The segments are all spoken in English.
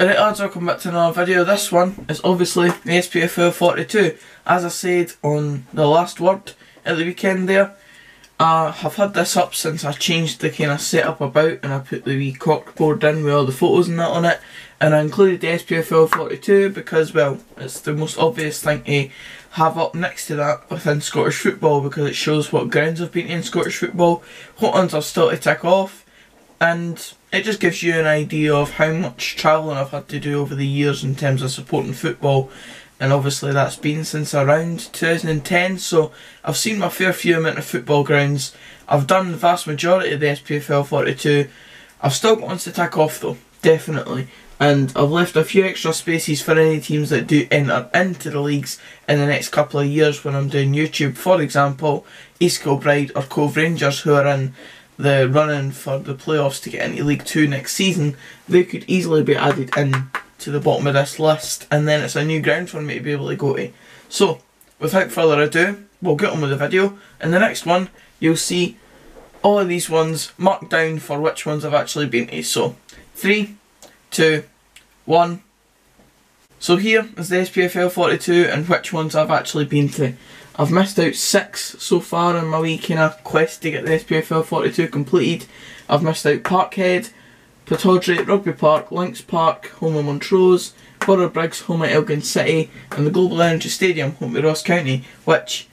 Alright lads, welcome back to another video. This one is obviously the SPFL 42. As I said on the last word at the weekend there, I have had this up since I changed the kind of setup about and I put the wee corkboard in with all the photos and that on it, and I included the SPFL 42 because, well, it's the most obvious thing to have up next to that within Scottish football, because it shows what grounds I've been in Scottish football, what ones I've still to tick off, and it just gives you an idea of how much travelling I've had to do over the years in terms of supporting football. And obviously that's been since around 2010, so I've seen my fair few amount of football grounds. I've done the vast majority of the SPFL 42. I've still got ones to tick off though, definitely. And I've left a few extra spaces for any teams that do enter into the leagues in the next couple of years when I'm doing YouTube. For example, East Kilbride or Cove Rangers, who are in the running for the playoffs to get into League 2 next season. They could easily be added in to the bottom of this list, and then it's a new ground for me to be able to go to. So, without further ado, we'll get on with the video. In the next one, you'll see all of these ones marked down for which ones I've actually been to. So, 3, 2, 1. So here is the SPFL 42 and which ones I've actually been to. I've missed out 6 so far in my wee kind of quest to get the SPFL 42 completed. I've missed out Parkhead, Pittodrie, Rugby Park, Links Park, home of Montrose, Borough-Briggs, home at Elgin City, and the Global Energy Stadium, home to Ross County, which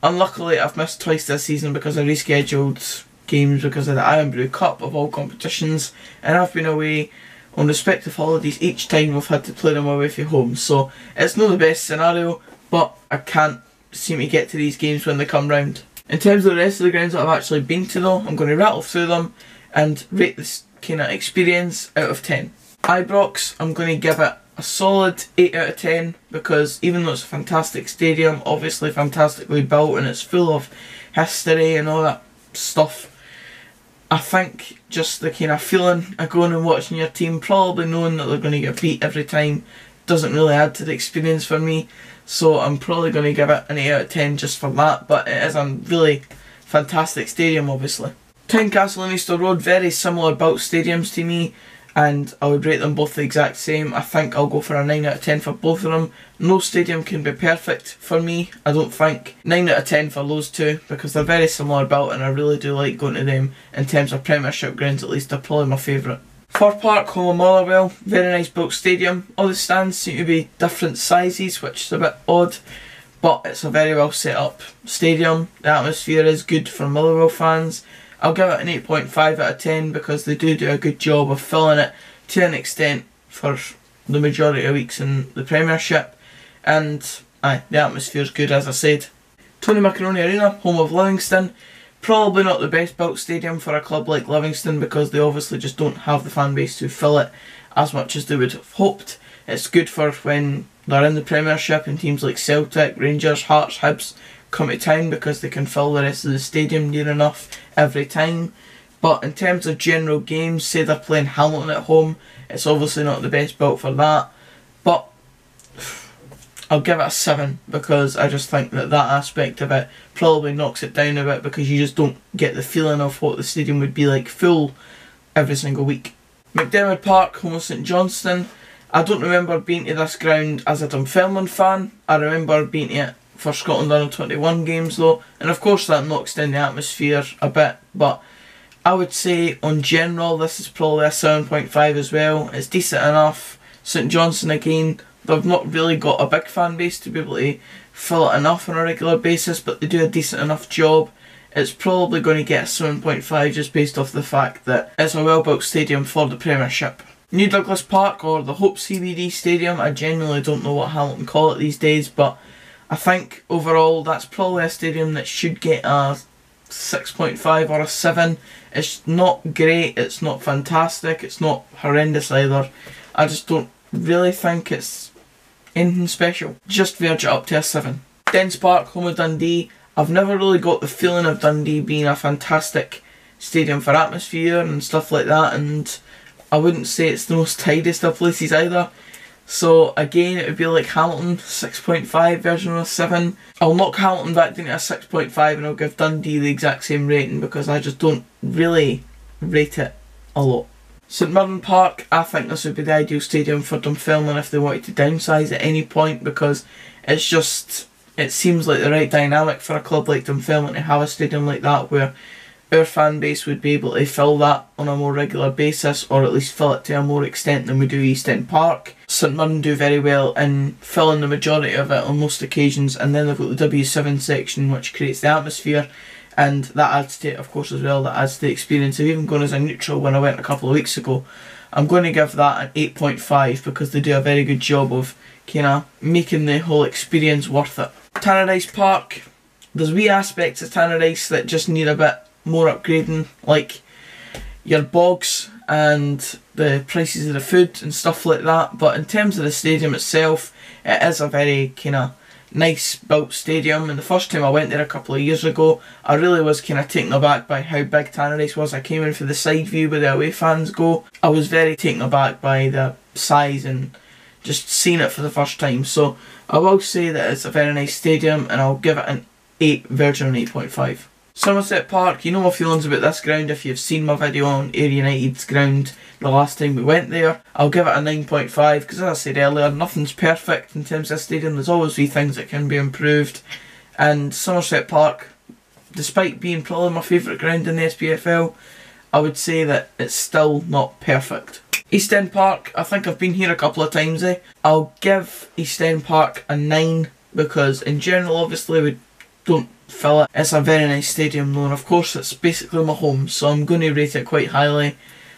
unluckily I've missed twice this season because I rescheduled games because of the Iron Brew Cup of all competitions, and I've been away on respective holidays each time we've had to play them away from home. So it's not the best scenario, but I can't seem to get to these games when they come round. In terms of the rest of the grounds that I've actually been to though, I'm going to rattle through them and rate this kind of experience out of 10. Ibrox, I'm going to give it a solid 8 out of 10 because even though it's a fantastic stadium, obviously fantastically built and it's full of history and all that stuff, I think just the kind of feeling of going and watching your team, probably knowing that they're going to get beat every time, doesn't really add to the experience for me. So I'm probably going to give it an 8 out of 10 just for that, but it is a really fantastic stadium obviously. Tynecastle and Easter Road, very similar built stadiums to me, and I would rate them both the exact same. I think I'll go for a 9 out of 10 for both of them. No stadium can be perfect for me, I don't think. 9 out of 10 for those two because they're very similar built and I really do like going to them. In terms of Premiership grounds at least, they're probably my favourite. Fir Park, home of Motherwell, very nice built stadium. All the stands seem to be different sizes, which is a bit odd, but it's a very well set up stadium. The atmosphere is good for Motherwell fans. I'll give it an 8.5 out of 10 because they do a good job of filling it to an extent for the majority of weeks in the Premiership, and the atmosphere is good as I said. Tony Macaroni Arena, home of Livingston. Probably not the best built stadium for a club like Livingston because they obviously just don't have the fan base to fill it as much as they would have hoped. It's good for when they're in the Premiership and teams like Celtic, Rangers, Hearts, Hibs come to town because they can fill the rest of the stadium near enough every time. But in terms of general games, say they're playing Hamilton at home, it's obviously not the best built for that, but I'll give it a 7 because I just think that aspect of it probably knocks it down a bit because you just don't get the feeling of what the stadium would be like full every single week. McDiarmid Park, home of St Johnstone. I don't remember being to this ground as a Dunfermline fan. I remember being to it for Scotland Under 21 games though, and of course that knocks down the atmosphere a bit, but I would say on general this is probably a 7.5 as well. It's decent enough. St Johnstone again, they've not really got a big fan base to be able to fill it enough on a regular basis, but they do a decent enough job. It's probably going to get a 7.5 just based off the fact that it's a well built stadium for the Premiership. New Douglas Park, or the Hope CBD Stadium, I genuinely don't know what Hamilton call it these days, but I think overall that's probably a stadium that should get a 6.5 or a 7. It's not great, it's not fantastic, it's not horrendous either. I just don't really think it's anything special. Just verge it up to a 7. Dens Park, home of Dundee. I've never really got the feeling of Dundee being a fantastic stadium for atmosphere and stuff like that, and I wouldn't say it's the most tidiest of places either. So again, it would be like Hamilton, 6.5 version of a 7. I'll knock Hamilton back down to a 6.5 and I'll give Dundee the exact same rating because I just don't really rate it a lot. St Mirren Park, I think this would be the ideal stadium for Dunfermline if they wanted to downsize at any point, because it's just, it seems like the right dynamic for a club like Dunfermline to have a stadium like that where our fan base would be able to fill that on a more regular basis, or at least fill it to a more extent than we do East End Park. St Mirren do very well in filling the majority of it on most occasions, and then they've got the W7 section which creates the atmosphere, and that adds to it of course as well, that adds to the experience. I've even gone as a neutral when I went a couple of weeks ago. I'm going to give that an 8.5 because they do a very good job of kind of making the whole experience worth it. Tannadice Park, there's wee aspects of Tannadice that just need a bit more upgrading, like your bogs and the prices of the food and stuff like that, but in terms of the stadium itself, it is a very kind of nice built stadium. And the first time I went there a couple of years ago, I really was kind of taken aback by how big Tannadice was. I came in for the side view where the away fans go. I was very taken aback by the size and just seeing it for the first time, so I will say that it's a very nice stadium and I'll give it an 8 verging on 8.5. Somerset Park, you know my feelings about this ground if you've seen my video on Ayr United's ground the last time we went there. I'll give it a 9.5 because, as I said earlier, nothing's perfect in terms of stadium. There's always wee things that can be improved, and Somerset Park, despite being probably my favourite ground in the SPFL, I would say that it's still not perfect. East End Park, I think I've been here a couple of times. I'll give East End Park a 9 because in general obviously we don't fill it. It's a very nice stadium though, and of course it's basically my home, so I'm going to rate it quite highly.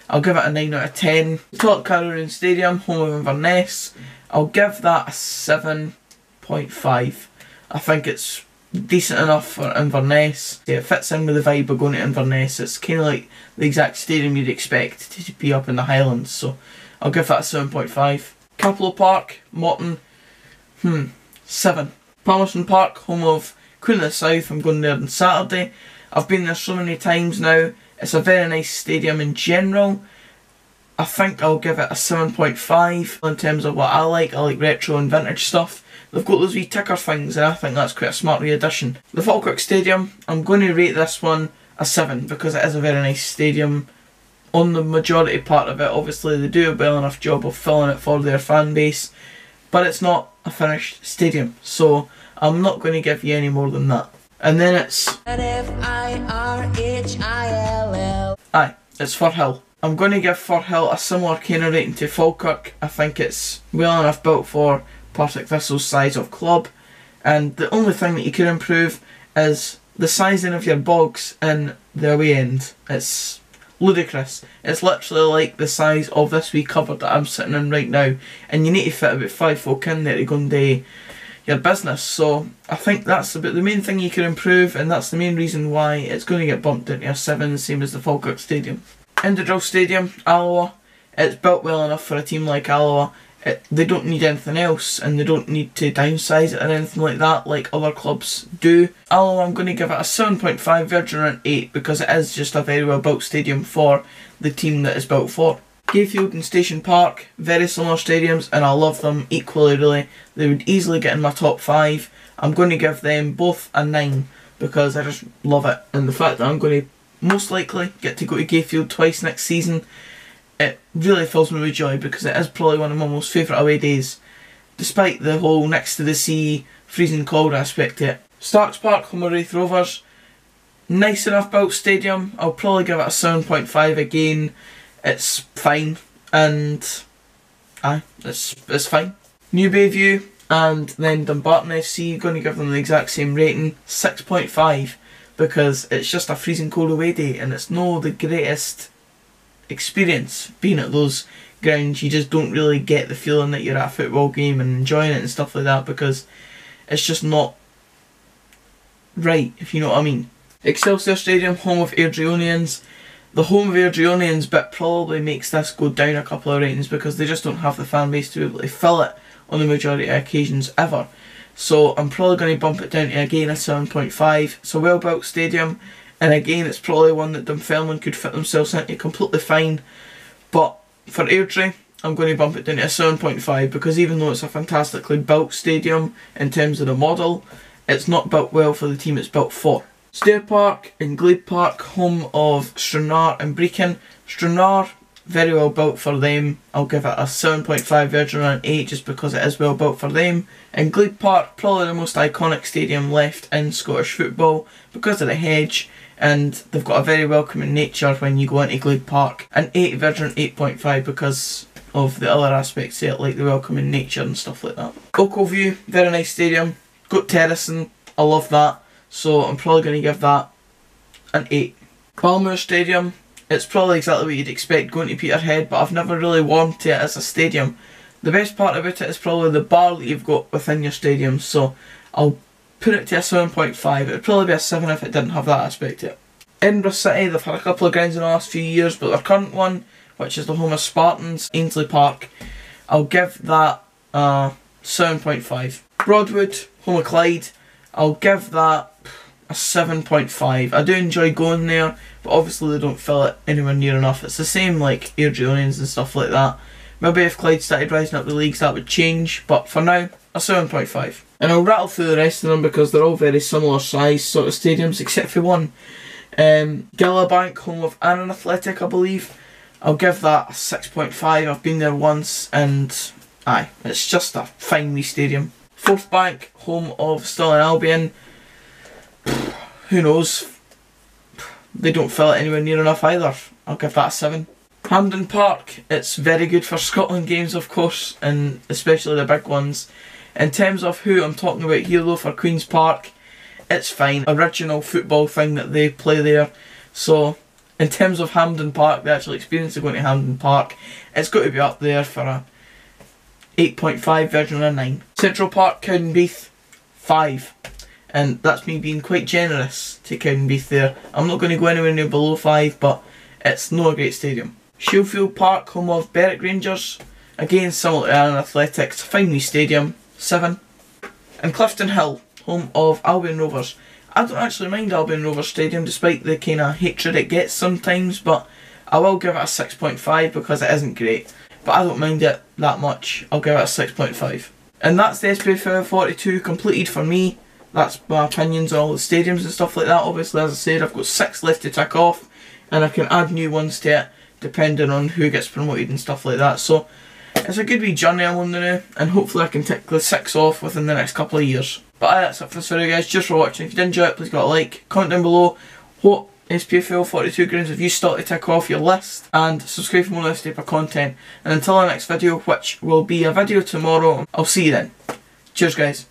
I'll give it a 9 out of 10. Talk Caroline Stadium, home of Inverness, I'll give that a 7.5. I think it's decent enough for Inverness. Yeah, it fits in with the vibe of going to Inverness. It's kind of like the exact stadium you'd expect to be up in the Highlands, so I'll give that a 7.5. Capello Park, Morton, 7. Palmerston Park, home of Queen of the South, I'm going there on Saturday. I've been there so many times now. It's a very nice stadium in general. I think I'll give it a 7.5 in terms of what I like. I like retro and vintage stuff. They've got those wee ticker things and I think that's quite a smart re-addition. The Falkirk Stadium, I'm going to rate this one a 7 because it is a very nice stadium. On the majority part of it, obviously they do a well enough job of filling it for their fan base, but it's not a finished stadium, so I'm not going to give you any more than that. And then it's it's Firhill. I'm going to give Firhill a similar kind of rating to Falkirk. I think it's well enough built for Partick Thistle's size of club, and the only thing that you could improve is the sizing of your bogs in the away end. It's ludicrous. It's literally like the size of this wee cupboard that I'm sitting in right now, and you need to fit about 5 folk in there to go and do your business. So I think that's about the main thing you can improve, and that's the main reason why it's going to get bumped into a 7, same as the Falkirk Stadium. Indodrill Stadium, Alloa. It's built well enough for a team like Alloa. They don't need anything else, and they don't need to downsize it or anything like that like other clubs do. Alloa, I'm going to give it a 7.5 verging on 8 because it is just a very well built stadium for the team that it's built for. Gayfield and Station Park, very similar stadiums, and I love them equally really. They would easily get in my top 5. I'm going to give them both a 9 because I just love it, and the fact that I'm going to most likely get to go to Gayfield twice next season, it really fills me with joy because it is probably one of my most favourite away days, despite the whole next to the sea, freezing cold aspect to it. Starks Park, home of Raith Rovers, nice enough built stadium. I'll probably give it a 7.5 again. It's fine, and it's fine. New Bayview and then Dumbarton FC, going to give them the exact same rating, 6.5, because it's just a freezing cold away day and it's no the greatest experience being at those grounds. You just don't really get the feeling that you're at a football game and enjoying it and stuff like that because it's just not right, if you know what I mean. Excelsior Stadium, home of Airdrieonians. The home of Airdrieonians bit probably makes this go down a couple of ratings because they just don't have the fan base to be able to fill it on the majority of occasions ever. So I'm probably going to bump it down to again a 7.5. It's a well built stadium, and again it's probably one that Dunfermline could fit themselves into completely fine. But for Airdrie, I'm going to bump it down to a 7.5 because even though it's a fantastically built stadium in terms of the model, it's not built well for the team it's built for. Stair Park and Glebe Park, home of Stranraer and Brechin. Stranraer, very well built for them. I'll give it a 7.5 version on an 8 just because it is well built for them. And Glebe Park, probably the most iconic stadium left in Scottish football because of the hedge, and they've got a very welcoming nature when you go into Glebe Park. An 8 version 8.5 because of the other aspects of it, like the welcoming nature and stuff like that. Ochilview, very nice stadium. Got terracing, I love that. So I'm probably going to give that an 8. Balmoor Stadium, it's probably exactly what you'd expect going to Peterhead, but I've never really warmed to it as a stadium. The best part about it is probably the bar that you've got within your stadium, so I'll put it to a 7.5. It would probably be a 7 if it didn't have that aspect to it. Edinburgh City, they've had a couple of grounds in the last few years, but their current one, which is the home of Spartans, Ainsley Park, I'll give that a 7.5. Broadwood, home of Clyde, I'll give that a 7.5. I do enjoy going there, but obviously they don't fill it anywhere near enough. It's the same like Airdrieonians and stuff like that. Maybe if Clyde started rising up the leagues that would change, but for now, a 7.5. And I'll rattle through the rest of them because they're all very similar size sort of stadiums except for one. Gallowbank, home of Annan Athletic, I believe. I'll give that a 6.5. I've been there once and aye, it's just a fine wee stadium. Forthbank, home of Stirling Albion. Who knows? They don't fill it anywhere near enough either. I'll give that a 7. Hampden Park, it's very good for Scotland games of course, and especially the big ones. In terms of who I'm talking about here though for Queen's Park, it's fine. Original football thing that they play there. So in terms of Hampden Park, the actual experience of going to Hampden Park, it's got to be up there for a 8.5 version of a 9. Central Park, Cowdenbeath, 5. And that's me being quite generous to Cowdenbeath there. I'm not going to go anywhere near below 5, but it's not a great stadium. Sheffield Park, home of Berwick Rangers. Again, similar to Annan Athletic, it's a fine wee stadium, 7. And Clifton Hill, home of Albion Rovers. I don't actually mind Albion Rovers Stadium despite the kind of hatred it gets sometimes, but I will give it a 6.5 because it isn't great. But I don't mind it that much. I'll give it a 6.5. And that's the SPFL 42 completed for me. That's my opinions on all the stadiums and stuff like that. Obviously, as I said, I've got 6 left to tick off, and I can add new ones to it depending on who gets promoted and stuff like that. So it's a good wee journey I'm on now, and hopefully I can tick the 6 off within the next couple of years. But that's it for this video guys, just for watching. If you did enjoy it, please give it a like, comment down below what SPFL 42 grounds have you still to tick off your list, and subscribe for more of this type of content. And until our next video, which will be a video tomorrow, I'll see you then. Cheers guys.